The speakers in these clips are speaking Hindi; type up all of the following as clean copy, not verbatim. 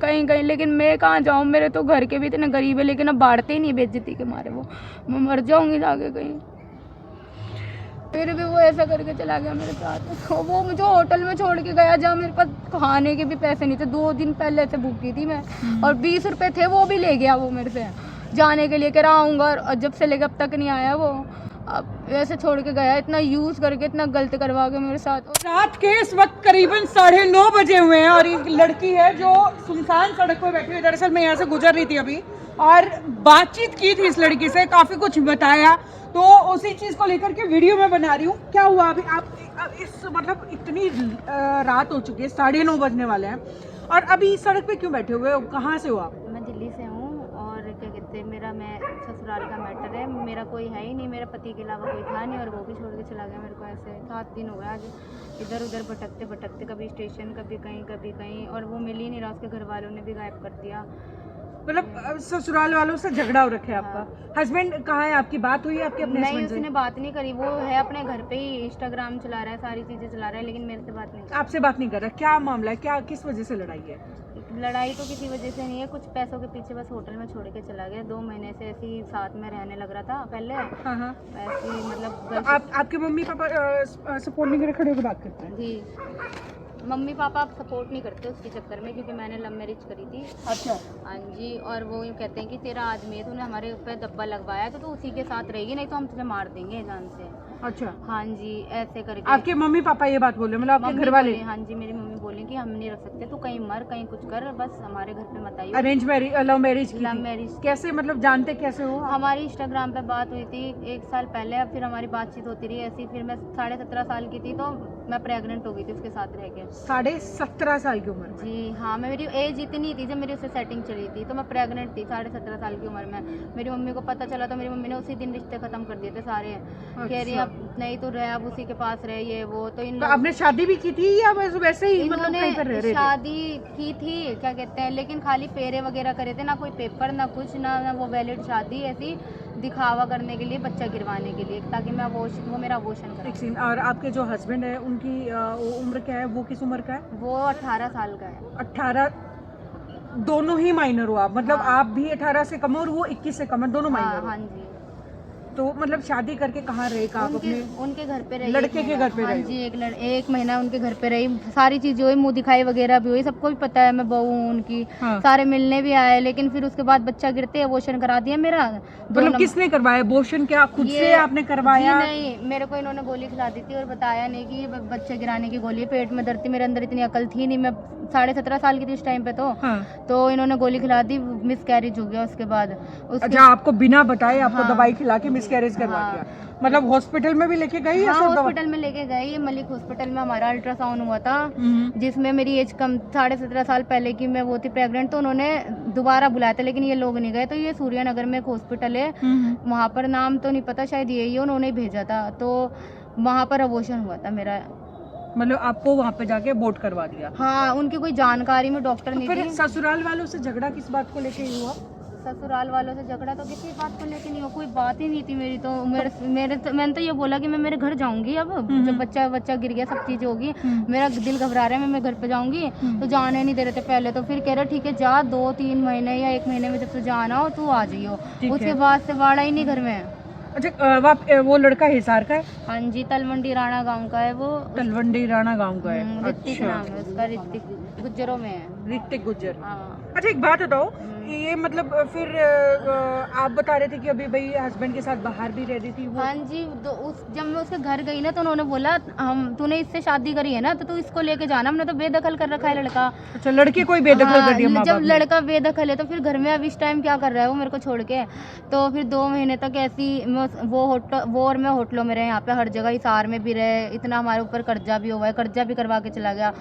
कहीं कहीं, लेकिन मैं कहाँ जाऊँ, मेरे तो घर के भी इतने गरीब है, लेकिन अब बांटते ही नहीं बेइज्जती के मारे, वो मैं मर जाऊँगी जाके कहीं। फिर भी वो ऐसा करके चला गया मेरे साथ। वो मुझे होटल में छोड़ के गया जहाँ मेरे पास खाने के भी पैसे नहीं थे, 2 दिन पहले से भूखी थी मैं, और 20 रुपए थे वो भी ले गया वो मेरे से जाने के लिए, कह रहा आऊँगा, और जब से लेके अब तक नहीं आया वो। अब वैसे छोड़ के गया, इतना यूज़ करके इतना गलत करवा के मेरे साथ। रात के इस वक्त करीबन 9:30 बजे हुए हैं और एक लड़की है जो सुनसान सड़क पर बैठी हुई। दरअसल मैं यहाँ से गुजर रही थी अभी और बातचीत की थी इस लड़की से, काफ़ी कुछ बताया, तो उसी चीज़ को लेकर के वीडियो में बना रही हूँ। क्या हुआ अभी आप इस मतलब इतनी रात हो चुकी है, 9:30 बजने वाले हैं, और अभी सड़क पे क्यों बैठे हुए हो? कहाँ से हो आप? मैं दिल्ली से हूँ, और क्या कहते हैं, मेरा मैं ससुराल का मैटर है, मेरा कोई है ही नहीं, मेरा पति के अलावा कोई था नहीं, और वो भी छोड़ के चला गया मेरे को। ऐसे 7 दिन हो गए आज इधर उधर भटकते भटकते, कभी स्टेशन कभी कहीं, और वो मिल ही नहीं रहा, उसके घर वालों ने भी गायब कर दिया। मतलब ससुराल वालों से झगड़ा हो रखा है आपका? हस्बैंड कहाँ है आपकी? बात हुई आपके अपने नहीं, हस्बैंड से? उसने बात नहीं करी, वो है अपने घर पे ही, इंस्टाग्राम चला रहा है, सारी चीज़ें चला रहा है, लेकिन मेरे से बात नहीं कर आपसे बात नहीं कर रहा? क्या मामला है, क्या किस वजह से लड़ाई है? रहा। लड़ाई तो किसी वजह से नहीं है, कुछ पैसों के पीछे बस होटल में छोड़ के चला गया। 2 महीने से ऐसे ही साथ में रहने लग रहा था पहले, हाँ हाँ। ऐसे ही मतलब तो आपके मम्मी पापा सपोर्ट नहीं करे, खड़े होकर बात करते हैं? जी, मम्मी पापा आप सपोर्ट नहीं करते उसके चक्कर में, क्योंकि मैंने लव मैरिज करी थी। अच्छा। हाँ जी, और वो यूँ कहते हैं कि तेरा आदमी है, तूने हमारे ऊपर दब्बा लगवाया तो तू उसी के साथ रहेगी, नहीं तो हम तुझे मार देंगे जान से। अच्छा, हाँ जी, ऐसे करके आपके मम्मी पापा ये बात बोले, मतलब आपके मम्मी घर वाले? बोली, हाँ जी, मेरी मम्मी बोली कि हम नहीं रख सकते, तू कहीं मर कहीं कुछ कर, बस हमारे घर पे मत आइयो। अरेंज मैरिज, लव मैरिज की लव थी? मैरिज। कैसे, मतलब जानते कैसे हो आप? हमारी इंस्टाग्राम पे बात हुई थी 1 साल पहले, अब फिर हमारी बातचीत होती रही ऐसी, फिर मैं 17.5 साल की थी तो मैं प्रेग्नेंट हो गई थी उसके साथ रह के। 17.5 साल की उम्र में? जी हाँ, मेरी एज इतनी थी जब मेरी उससे सेटिंग चली थी, तो मैं प्रेग्नेंट थी 17.5 साल की उम्र में। मेरी मम्मी को पता चला तो मेरी मम्मी ने उसी दिन रिश्ते खत्म कर दिए थे सारे। कह रही अब नहीं तो रहे, अब उसी के पास रहे, ये वो। तो इन तो आपने शादी भी की थी या बस वैसे ही, मतलब इन्होंने कहीं पर रह रहे थे? शादी की थी, क्या कहते हैं, लेकिन खाली फेरे वगैरह करे थे, ना कोई पेपर ना कुछ, ना वो वैलिड शादी, ऐसी दिखावा करने के लिए, बच्चा गिरवाने के लिए, ताकि मैं वो मेरा अबॉर्शन एक करा। सीन, और आपके जो हस्बैंड है उनकी उम्र क्या है? वो किस उम्र का है? वो 18 साल का है। 18? दोनों ही माइनर हो आप? मतलब हाँ। आप भी 18 से कम हो और वो 21 से कम है, दोनों हाँ माइनर हो? हाँ जी। तो मतलब शादी करके कहाँ रहे का आप? उनके अपने उनके घर पे रही, लड़के के घर पे हाँ रहे? जी, एक महीना उनके घर पे रही, सारी चीजें हुई, मुंह दिखाई वगैरह भी हुई, सबको भी पता है मैं बहू हूँ उनकी। हाँ। सारे मिलने भी आए, लेकिन फिर उसके बाद बच्चा गिरते अबॉर्शन करा दिया मेरा। मतलब किसने करवाया अबॉर्शन? क्या खुद से आपने करवाया? जी नहीं, मेरे को इन्होंने गोली खिला दी थी और बताया नहीं कि ये बच्चे गिराने की गोली है, पेट में दर्द थी, मेरे अंदर इतनी अकल थी नहीं, मैं 17.5 साल की थी उस टाइम पे। हाँ। तो इन्होंने गोली खिला दी, मिस कैरेज हो गया उसके बाद। अच्छा, आपको बिना बताए आपको हाँ। दवाई खिला के मिस कैरेज करवा हाँ। दिया? मतलब हॉस्पिटल में भी लेके गई या हाँ, सिर्फ दवा? हॉस्पिटल में लेके गई, मलिक हॉस्पिटल में हमारा अल्ट्रासाउंड हुआ था, हम्म। जिसमें मेरी एज कम 17.5 साल पहले की मैं वो थी प्रेग्नेंट, तो उन्होंने दोबारा बुलाया था, लेकिन ये लोग नहीं गए। तो ये सूर्यनगर में एक हॉस्पिटल है, वहाँ पर नाम तो नहीं पता, शायद यही है, उन्होंने ही भेजा था, तो वहाँ पर अबॉर्शन हुआ था मेरा। मतलब आपको वहाँ पे जाके वोट करवा दिया? हाँ, उनकी कोई जानकारी में डॉक्टर नहीं फिर थी। ससुराल वालों से झगड़ा किस बात को लेके हुआ? ससुराल वालों से झगड़ा तो किसी बात को लेके नहीं हो, कोई बात ही नहीं थी मेरी। तो मैंने तो ये बोला कि मैं मेरे घर जाऊंगी, अब जब बच्चा गिर गया, सब चीजें होगी, मेरा दिल घबरा रहा है, मैं घर पे जाऊंगी। तो जाने नहीं दे रहे थे पहले, तो फिर कह रहे ठीक है जा, 2-3 महीने या 1 महीने में जब से जाना हो तू आ जाइयो। उसके बाद से वाड़ा ही नहीं घर में। अच्छा, वो लड़का हिसार का है? हाँ जी, तलवंडी राणा गांव का है वो। तलवंडी राणा गांव का है? ऋतिक नाम है उसका, ऋतिक, गुज्जरों में है। ऋतिक गुज्जर। हाँ। अच्छा, एक बात बताओ, ये मतलब फिर आप बता रहे थे कि अभी भाई हस्बैंड के साथ बाहर भी रह रही थी वो? हाँ जी, जब मैं उसके घर गई ना, तो उन्होंने बोला तूने इससे शादी करी है ना, तो तू इसको लेके जाना, हमने तो बेदखल कर रखा है लड़का। अच्छा, लड़के कोई बेदखल कर दिया माँ जब बाप ने? लड़का बेदखल है तो फिर घर में अब इस टाइम क्या कर रहा है वो मेरे को छोड़ के। तो फिर 2 महीने तक ऐसी वो और मैं होटलों में रहे, यहाँ पे हर जगह, हिसार में भी रहे, इतना हमारे ऊपर कर्जा भी हुआ है, कर्जा भी करवा के चला गया,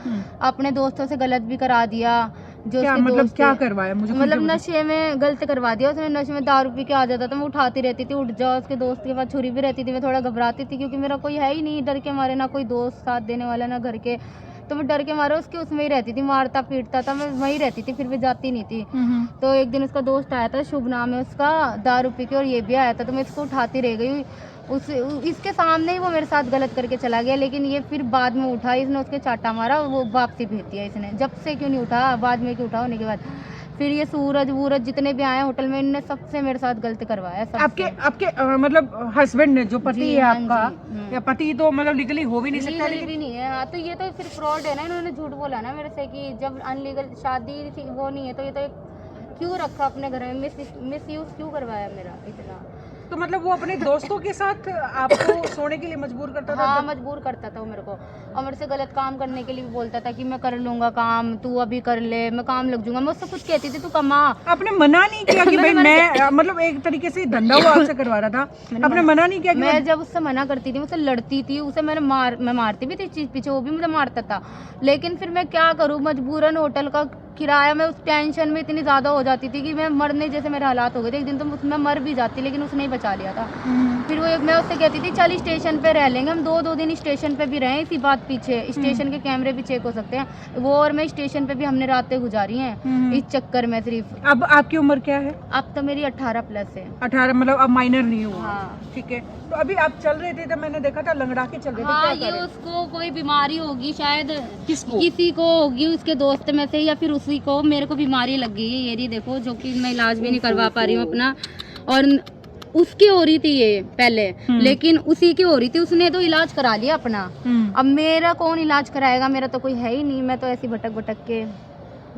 अपने दोस्तों से गलत भी करा दिया। जो क्या उसके मतलब दोस्त क्या थे, करवाया मुझे? मतलब नशे में गलत करवा दिया उसने, नशे में दारू पी के आ जाता था, मैं उठाती रहती थी, उठ जाओ, उसके दोस्त के पास छुरी भी रहती थी, मैं थोड़ा घबराती थी, क्योंकि मेरा कोई है ही नहीं, डर के मारे, ना कोई दोस्त साथ देने वाला, ना घर के, तो मैं डर के मारे उसके उसमें ही रहती थी, मारता पीटता था, मैं वहीं रहती थी, फिर भी जाती नहीं थी। तो एक दिन उसका दोस्त आया था, शुभ नाम है उसका, दारू पी के, और ये भी आया था, तो मैं इसको उठाती रह गई, इसके सामने ही वो मेरे साथ गलत करके चला गया, लेकिन ये फिर बाद में उठा, इसने उसके चाटा मारा, वो वापसी भेज दिया इसने। जब से क्यों नहीं उठा, बाद में क्यों उठा होने के बाद फिर ये सूरज वूरज जितने भी आए होटल में, इनने सबसे मेरे साथ गलत करवाया सबसे। आपके मतलब हस्बैंड ने जो पति जी, है हाँ आपका, जी, या पति तो मतलब लीगली हो भी नहीं सकता, लीगल भी नहीं है। हाँ, तो ये तो फिर फ्रॉड है ना, इन्होंने झूठ बोला ना मेरे से कि जब अनलीगल शादी थी वो नहीं है, तो ये तो क्यों रखा अपने घर में, मिस यूज क्यों करवाया मेरा इतना। तो मतलब वो अपने दोस्तों के साथ आपको सोने के लिए मजबूर करता था? हाँ, मजबूर करता था वो मेरे को, और मेरे से गलत काम करने के लिए भी बोलता था कि मैं कर लूंगा काम, तू अभी कर ले, मैं काम लग जाऊंगा। मैं उससे कुछ कहती थी तू कमा। आपने मना नहीं किया कि भाई मैं मतलब एक तरीके से धंधा वो आपसे करवा रहा था, आपने मना नहीं किया कि मैं जब उससे मना करती थी, मुझसे लड़ती थी, उसे मैं मारती भी थी चीज पीछे, वो भी मुझे मारता था, लेकिन फिर मैं क्या करूँ, मजबूरन होटल का किराया, मैं उस टेंशन में इतनी ज़्यादा हो जाती थी कि मैं मरने जैसे मेरे हालात हो गए थे। एक दिन तो मैं मर भी जाती, लेकिन उसने ही बचा लिया था। फिर वो मैं उससे कहती थी चल स्टेशन पे रह लेंगे हम, दो दिन स्टेशन पे भी रहे, इसी बात पीछे स्टेशन के कैमरे भी चेक हो सकते हैं, वो और मैं स्टेशन पे भी हमने रातें गुजारी हैं इस चक्कर में सिर्फ। अब आपकी उम्र क्या है? अब तो मेरी 18+ है। 18, मतलब अब माइनर नहीं हुआ। हाँ। ठीक है, तो अभी आप चल रहे थे तो मैंने देखा था लंगड़ा के चल रहे थे, हाँ, क्या ये कर रहे थे? उसको कोई बीमारी होगी शायद, किसको? किसी को होगी उसके दोस्त में से, या फिर उसी को। मेरे को बीमारी लग गई है ये रही देखो, जो कि मैं इलाज भी नहीं करवा पा रही हूँ अपना, और उसकी हो रही थी ये पहले, लेकिन उसी की हो रही थी, उसने तो इलाज करा लिया अपना। अब मेरा कौन इलाज कराएगा, मेरा तो कोई है ही नहीं, मैं तो ऐसी भटक भटक के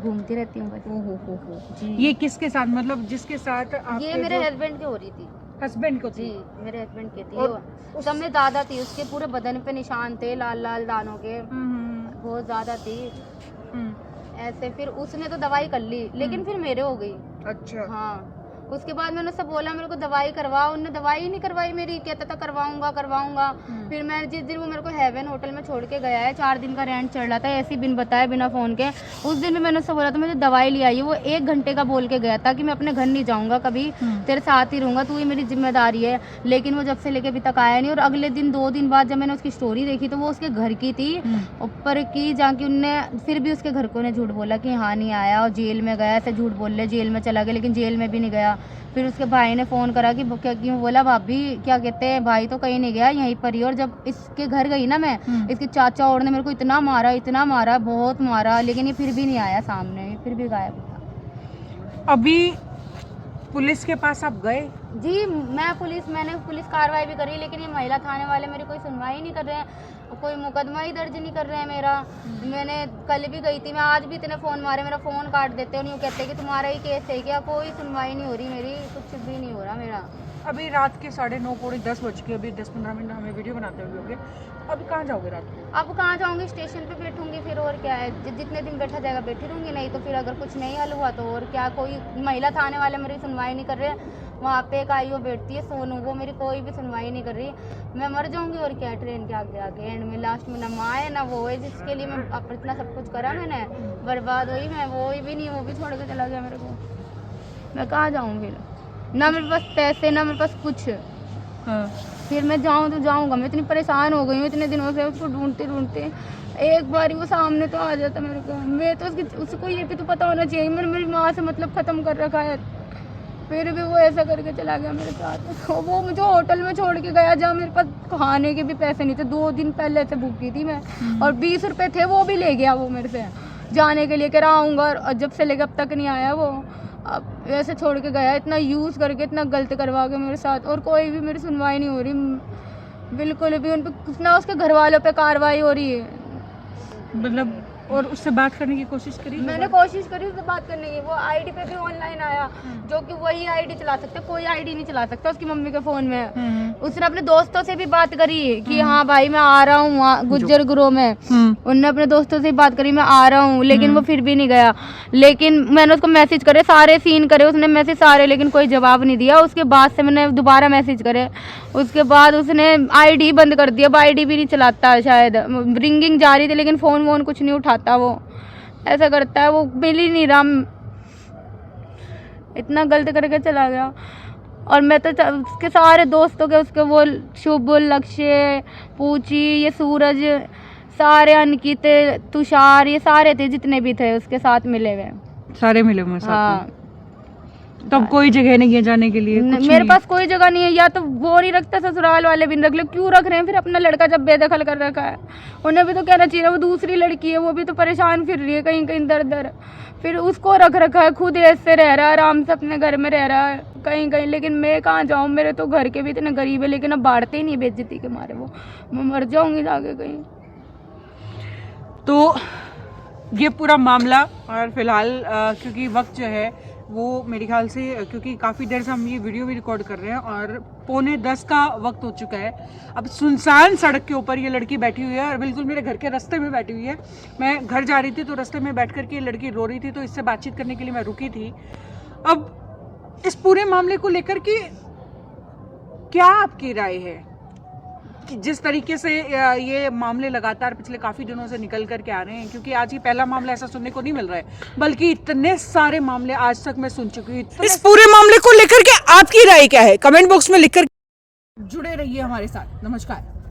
घूमती रहती हूँ बस। ये किसके साथ, मतलब जिसके साथ आपके ये मेरे हस्बैंड की हो रही थी। हस्बैंड को जी, थी? मेरे हस्बैंड की थी। और सब में ज्यादा थी, उसके पूरे बदन पे निशान थे लाल लाल दानों के, बहुत ज्यादा थी ऐसे। फिर उसने तो दवाई कर ली, लेकिन फिर मेरे हो गई। अच्छा। हाँ, उसके बाद मैंने उससे बोला मेरे को दवाई करवाओ, उन्होंने दवाई ही नहीं करवाई मेरी, कहता था करवाऊंगा। फिर मैं जिस दिन वो मेरे को हेवन होटल में छोड़ के गया है, 4 दिन का रेंट चढ़ रहा था ऐसे ही बिन बताए बिना फोन के, उस दिन भी मैंने उससे बोला था मुझे दवाई ले आई है। वो 1 घंटे का बोल के गया था कि मैं अपने घर नहीं जाऊंगा कभी, तेरे साथ ही रहूंगा, तू ही मेरी जिम्मेदारी है, लेकिन वो जब से लेके अभी तक आया नहीं। और अगले दिन 2 दिन बाद जब मैंने उसकी स्टोरी देखी तो वो उसके घर की थी ऊपर की, जहाँ की उनने फिर भी उसके घर को ने झूठ बोला कि हाँ नहीं आया, और जेल में गया, ऐसे झूठ बोल ले जेल में चला गया, लेकिन जेल में भी नहीं गया। फिर उसके भाई ने फ़ोन करा कि क्या क्यों, बोला भाभी क्या कहते हैं, भाई तो कहीं नहीं गया यहीं पर ही। और जब इसके घर गई ना मैं, इसके चाचा और ने मेरे को इतना मारा, बहुत मारा, लेकिन ये फिर भी नहीं आया सामने, फिर भी गायब था। अभी पुलिस के पास आप गए? जी, मैंने पुलिस कार्रवाई भी करी, लेकिन ये महिला थाने वाले मेरी कोई सुनवाई नहीं कर रहे हैं, कोई मुकदमा ही दर्ज नहीं कर रहे हैं मेरा। मैंने कल भी गई थी, मैं आज भी इतने फ़ोन मारे, मेरा फ़ोन काट देते हैं, यूँ कहते हैं कि तुम्हारा ही केस है क्या, कोई सुनवाई नहीं हो रही मेरी, कुछ भी नहीं हो रहा मेरा। अभी रात के 9:30 पौने 10 बज के, अभी 10-15 मिनट हमें वीडियो बनाते हुए होंगे। अभी कहाँ जाओगे रात को? अब कहाँ जाऊँगी, स्टेशन पे बैठूंगी फिर, और क्या है, जितने दिन बैठा जाएगा बैठी रहूँगी, नहीं तो फिर अगर कुछ नहीं हल हुआ तो और क्या। कोई महिला थाने वाले मेरी सुनवाई नहीं कर रहे, वहाँ पे एक आईओ बैठती है सोनू, वो मेरी कोई भी सुनवाई नहीं कर रही। मैं मर जाऊँगी और क्या, ट्रेन के आगे एंड में लास्ट में ना माँ है ना वो है, जिसके लिए मैं अब इतना सब कुछ करा मैंने, बर्बाद हुई मैं, वो भी नहीं, वो भी छोड़ के चला गया मेरे को। मैं कहाँ जाऊँ फिर, ना मेरे पास पैसे ना मेरे पास कुछ। हाँ। फिर मैं जाऊँ तो जाऊँगा, मैं इतनी परेशान हो गई हूँ इतने दिनों से उसको ढूंढते, एक बार वो सामने तो आ जाता मेरे को। मैं तो उसको ये भी तो पता होना चाहिए, मैंने मेरी माँ से मतलब ख़त्म कर रखा है, फिर भी वो ऐसा करके चला गया मेरे साथ। वो मुझे होटल में छोड़ के गया जहाँ मेरे पास खाने के भी पैसे नहीं थे, 2 दिन पहले से भूखी थी मैं, और 20 रुपये थे वो भी ले गया वो मेरे से जाने के लिए, कह रहा आऊँगा, और जब से लेकर अब तक नहीं आया वो। अब ऐसे छोड़ के गया, इतना यूज़ करके, इतना गलत करवा के मेरे साथ, और कोई भी मेरी सुनवाई नहीं हो रही बिल्कुल भी, उन पर ना उसके घर वालों पे कार्रवाई हो रही है। मतलब और उससे बात करने की कोशिश करी? मैंने कोशिश करी उससे बात करने की, वो आईडी पे भी ऑनलाइन आया, जो कि वही आईडी चला सकते, कोई आईडी नहीं चला सकता उसकी मम्मी के फ़ोन में। उसने अपने दोस्तों से भी बात करी कि हाँ भाई मैं आ रहा हूँ वहाँ गुज्जर ग्रोह में, उनने अपने दोस्तों से बात करी मैं आ रहा हूँ, लेकिन वो फिर भी नहीं गया। लेकिन मैंने उसको मैसेज करे, सारे सीन करे उसने मैसेज सारे, लेकिन कोई जवाब नहीं दिया। उसके बाद से मैंने दोबारा मैसेज करे, उसके बाद उसने आईडी बंद कर दिया, अब आईडी भी नहीं चलाता शायद, रिंगिंग जा रही थी लेकिन फ़ोन वोन कुछ नहीं उठाता, वो ऐसा करता है, वो मिल ही नहीं रहा, इतना गलत करके चला गया। और मैं तो उसके सारे दोस्तों के, उसके वो शुभ, लक्ष्य, पूची, ये सूरज, सारे अंकित, तुषार, ये सारे थे जितने भी थे उसके साथ मिले हुए, सारे मिले हुए साथ में। हाँ। तब कोई जगह नहीं है जाने के लिए, कुछ मेरे नहीं। पास कोई जगह नहीं है, या तो वो नहीं रखता ससुराल वाले भी नहीं रख ले, क्यों रख रहे हैं फिर अपना लड़का जब बेदखल कर रखा है। उन्हें भी तो कहना चाहिए, वो दूसरी लड़की है, वो भी तो परेशान फिर रही है कहीं कहीं दर दर, फिर उसको रख रखा है, खुद ऐसे रह रहा है, आराम से अपने घर में रह रहा है कहीं कहीं। लेकिन मैं कहाँ जाऊँ, मेरे तो घर के भी इतने गरीब है, लेकिन अब बांटते ही नहीं बेइज्जती के मारे, वो मैं मर जाऊँगी जाके कहीं। तो ये पूरा मामला, और फिलहाल क्योंकि वक्त जो है वो मेरे ख्याल से, क्योंकि काफ़ी देर से हम ये वीडियो भी रिकॉर्ड कर रहे हैं और 9:45 का वक्त हो चुका है। अब सुनसान सड़क के ऊपर ये लड़की बैठी हुई है और बिल्कुल मेरे घर के रास्ते में बैठी हुई है। मैं घर जा रही थी तो रास्ते में बैठ कर के ये लड़की रो रही थी, तो इससे बातचीत करने के लिए मैं रुकी थी। अब इस पूरे मामले को लेकर के क्या आपकी राय है? कि जिस तरीके से ये मामले लगातार पिछले काफ़ी दिनों से निकल कर के आ रहे हैं, क्योंकि आज ही पहला मामला ऐसा सुनने को नहीं मिल रहा है, बल्कि इतने सारे मामले आज तक मैं सुन चुकी हूँ। इस पूरे मामले को लेकर के आपकी राय क्या है? कमेंट बॉक्स में लिखकर जुड़े रहिए हमारे साथ। नमस्कार।